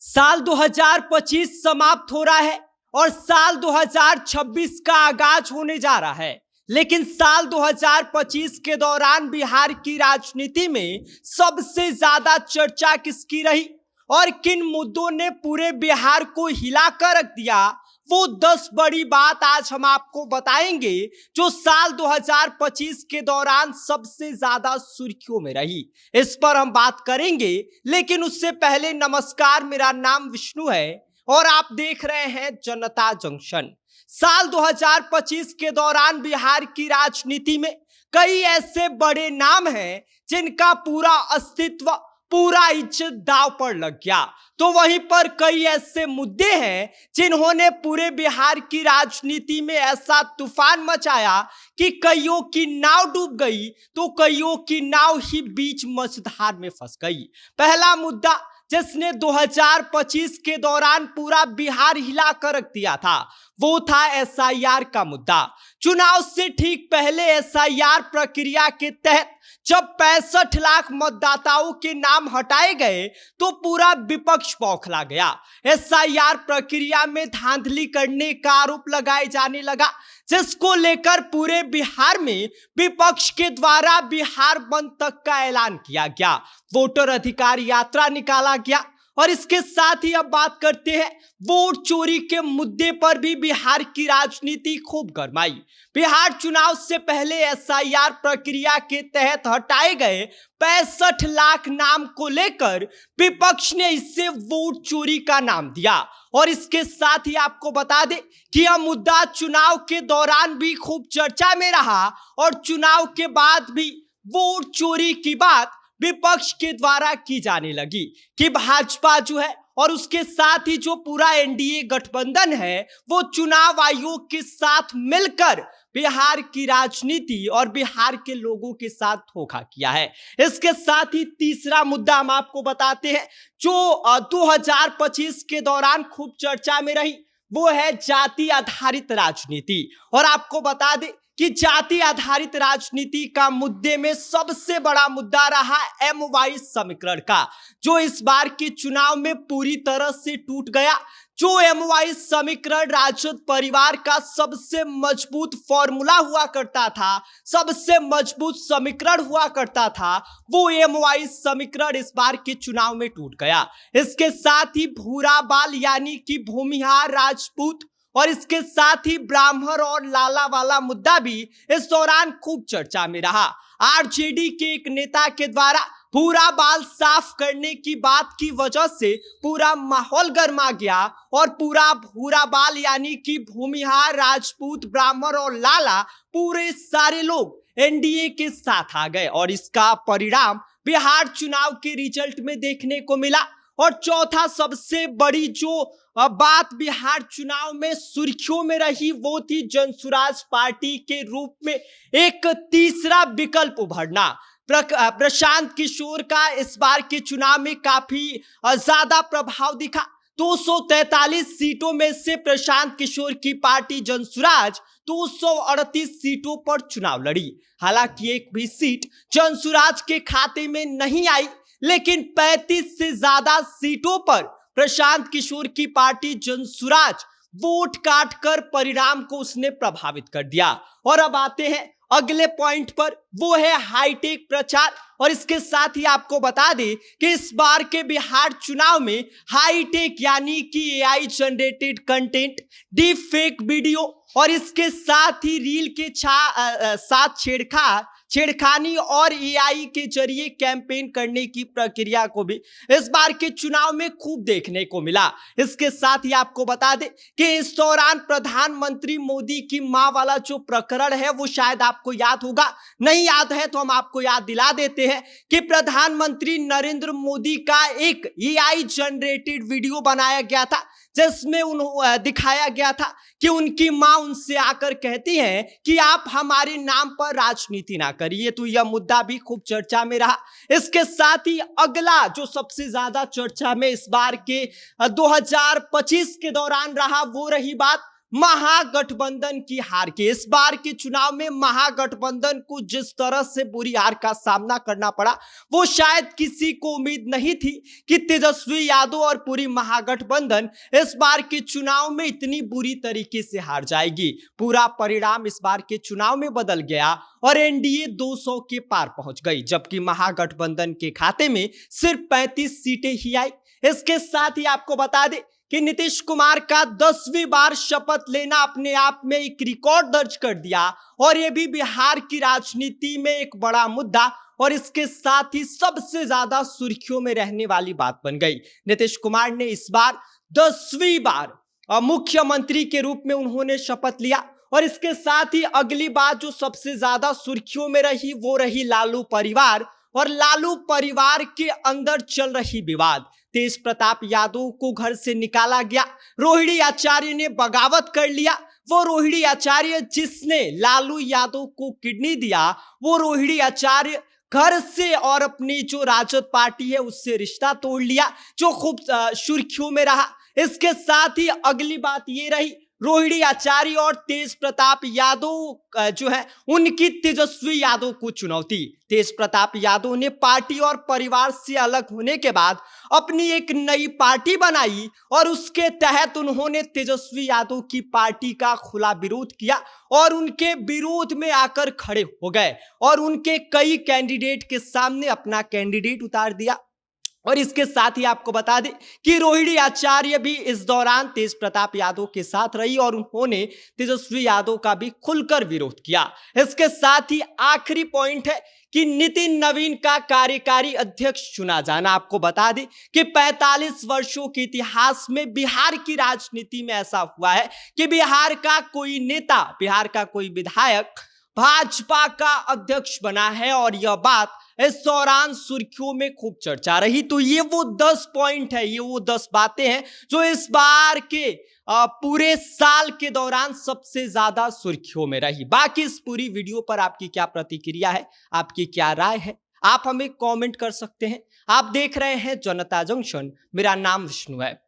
साल 2025 समाप्त हो रहा है और साल 2026 का आगाज होने जा रहा है। लेकिन साल 2025 के दौरान बिहार की राजनीति में सबसे ज्यादा चर्चा किसकी रही और किन मुद्दों ने पूरे बिहार को हिलाकर रख दिया, वो 10 बड़ी बात आज हम आपको बताएंगे जो साल 2025 के दौरान सबसे ज्यादा सुर्खियों में रही। इस पर हम बात करेंगे, लेकिन उससे पहले नमस्कार, मेरा नाम विष्णु है और आप देख रहे हैं जनता जंक्शन। साल 2025 के दौरान बिहार की राजनीति में कई ऐसे बड़े नाम हैं जिनका पूरा अस्तित्व, पूरा इज्जत दांव पर लग गया, तो वहीं पर कई ऐसे मुद्दे हैं जिन्होंने पूरे बिहार की राजनीति में ऐसा तूफान मचाया कि कईयों की नाव डूब गई तो कईयों की नाव ही बीच मझधार में फंस गई। पहला मुद्दा जिसने 2025 के दौरान पूरा बिहार हिला कर रख दिया था, वो था एसआईआर का मुद्दा। चुनाव से ठीक पहले एसआईआर प्रक्रिया के तहत जब 65 लाख मतदाताओं के नाम हटाए गए तो पूरा विपक्ष बौखला गया। एसआईआर प्रक्रिया में धांधली करने का आरोप लगाए जाने लगा, जिसको लेकर पूरे बिहार में विपक्ष के द्वारा बिहार बंद तक का ऐलान किया गया। वोटर अधिकार यात्रा निकाला गया और इसके साथ ही अब बात करते हैं वोट चोरी के मुद्दे पर भी बिहार की राजनीति खूब गरमाई। बिहार चुनाव से पहले एसआईआर प्रक्रिया के तहत हटाए गए 65 लाख नाम को लेकर विपक्ष ने इससे वोट चोरी का नाम दिया और इसके साथ ही आपको बता दें कि यह मुद्दा चुनाव के दौरान भी खूब चर्चा में रहा और चुनाव के बाद भी वोट चोरी की बात विपक्ष के द्वारा की जाने लगी कि भाजपा जो है और उसके साथ ही जो पूरा एनडीए गठबंधन है वो चुनाव आयोग के साथ मिलकर बिहार की राजनीति और बिहार के लोगों के साथ धोखा किया है। इसके साथ ही तीसरा मुद्दा हम आपको बताते हैं जो 2025 के दौरान खूब चर्चा में रही, वो है जाति आधारित राजनीति। और आपको बता दें कि जाति आधारित राजनीति का मुद्दे में सबसे बड़ा मुद्दा रहा एमवाई समीकरण का, जो इस बार के चुनाव में पूरी तरह से टूट गया। जो एमवाई समीकरण राजद परिवार का सबसे मजबूत फॉर्मूला हुआ करता था, सबसे मजबूत समीकरण हुआ करता था, वो एमवाई समीकरण इस बार के चुनाव में टूट गया। इसके साथ ही भूरा बाल यानी कि भूमिहार राजपूत और इसके साथ ही ब्राह्मण और लाला वाला मुद्दा भी इस दौरान खूब चर्चा में रहा। आरजेडी के एक नेता के द्वारा पूरा बाल साफ करने की बात की वजह से पूरा माहौल गर्मा गया और पूरा भूरा बाल यानी कि भूमिहार राजपूत ब्राह्मण और लाला पूरे सारे लोग एनडीए के साथ आ गए और इसका परिणाम बिहार चुनाव के रिजल्ट में देखने को मिला। और चौथा सबसे बड़ी जो बात बिहार चुनाव में सुर्खियों में रही वो थी जनसुराज पार्टी के रूप में एक तीसरा विकल्प उभरना। प्रशांत किशोर का इस बार के चुनाव में काफी ज्यादा प्रभाव दिखा। 243 सीटों में से प्रशांत किशोर की पार्टी जनसुराज 238 सीटों पर चुनाव लड़ी। हालांकि एक भी सीट जनसुराज के खाते में नहीं आई, लेकिन 35 से ज्यादा सीटों पर प्रशांत किशोर की पार्टी जनसुराज वोट काटकर परिणाम को उसने प्रभावित कर दिया। और अब आते हैं अगले पॉइंट पर, वो है हाईटेक प्रचार। और इसके साथ ही आपको बता दें कि इस बार के बिहार चुनाव में हाईटेक यानी कि AI generated content, deep fake video और इसके साथ ही रील के साथ छेड़खानी और एआई के जरिए कैंपेन करने की प्रक्रिया को भी इस बार के चुनाव में खूब देखने को मिला। इसके साथ ही आपको बता दें कि इस दौरान प्रधानमंत्री मोदी की मां वाला जो प्रकरण है वो शायद आपको याद होगा, नहीं याद है तो हम आपको याद दिला देते हैं कि प्रधानमंत्री नरेंद्र मोदी का एक एआई जनरेटेड वीडियो बनाया गया था जिसमें उन्हें दिखाया गया था कि उनकी मां उनसे आकर कहती हैं कि आप हमारे नाम पर राजनीति ना करिए। तो यह मुद्दा भी खूब चर्चा में रहा। इसके साथ ही अगला जो सबसे ज्यादा चर्चा में इस बार के 2025 के दौरान रहा वो रही बात महागठबंधन की हार के। इस बार के चुनाव में महागठबंधन को जिस तरह से बुरी हार का सामना करना पड़ा, वो शायद किसी को उम्मीद नहीं थी कि तेजस्वी यादव और पूरी महागठबंधन इस बार के चुनाव में इतनी बुरी तरीके से हार जाएगी। पूरा परिणाम इस बार के चुनाव में बदल गया और एनडीए 200 के पार पहुंच गई, जबकि महागठबंधन के खाते में सिर्फ 35 सीटें ही आई। इसके साथ ही आपको बता दें कि नीतीश कुमार का 10वीं बार शपथ लेना अपने आप में एक रिकॉर्ड दर्ज कर दिया और यह भी बिहार की राजनीति में एक बड़ा मुद्दा और इसके साथ ही सबसे ज्यादा सुर्खियों में रहने वाली बात बन गई। नीतीश कुमार ने इस बार 10वीं बार मुख्यमंत्री के रूप में उन्होंने शपथ लिया और इसके साथ ही अगली बात जो सबसे ज्यादा सुर्खियों में रही वो रही लालू परिवार और लालू परिवार के अंदर चल रही विवाद। तेज प्रताप यादव को घर से निकाला गया, रोहिणी आचार्य ने बगावत कर लिया। वो रोहिणी आचार्य जिसने लालू यादव को किडनी दिया, वो रोहिणी आचार्य घर से और अपनी जो राजद पार्टी है उससे रिश्ता तोड़ लिया, जो खूब सुर्खियों में रहा। इसके साथ ही अगली बात ये रही, रोहिणी आचार्य और तेज प्रताप यादव जो है उनकी तेजस्वी यादव को चुनौती। तेज प्रताप यादव ने पार्टी और परिवार से अलग होने के बाद अपनी एक नई पार्टी बनाई और उसके तहत उन्होंने तेजस्वी यादव की पार्टी का खुला विरोध किया और उनके विरोध में आकर खड़े हो गए और उनके कई कैंडिडेट के सामने अपना कैंडिडेट उतार दिया। और इसके साथ ही आपको बता दें कि रोहिणी आचार्य भी इस दौरान तेज प्रताप यादव के साथ रही और उन्होंने तेजस्वी यादव का भी खुलकर विरोध किया। इसके साथ ही आखिरी पॉइंट है कि नितिन नवीन का कार्यकारी अध्यक्ष चुना जाना। आपको बता दें कि 45 वर्षों के इतिहास में बिहार की राजनीति में ऐसा हुआ है कि बिहार का कोई नेता, बिहार का कोई विधायक भाजपा का अध्यक्ष बना है और यह बात इस दौरान सुर्खियों में खूब चर्चा रही। तो ये वो 10 पॉइंट है, ये वो 10 बातें हैं जो इस बार के पूरे साल के दौरान सबसे ज्यादा सुर्खियों में रही। बाकी इस पूरी वीडियो पर आपकी क्या प्रतिक्रिया है, आपकी क्या राय है, आप हमें कमेंट कर सकते हैं। आप देख रहे हैं जनता जंक्शन, मेरा नाम विष्णु है।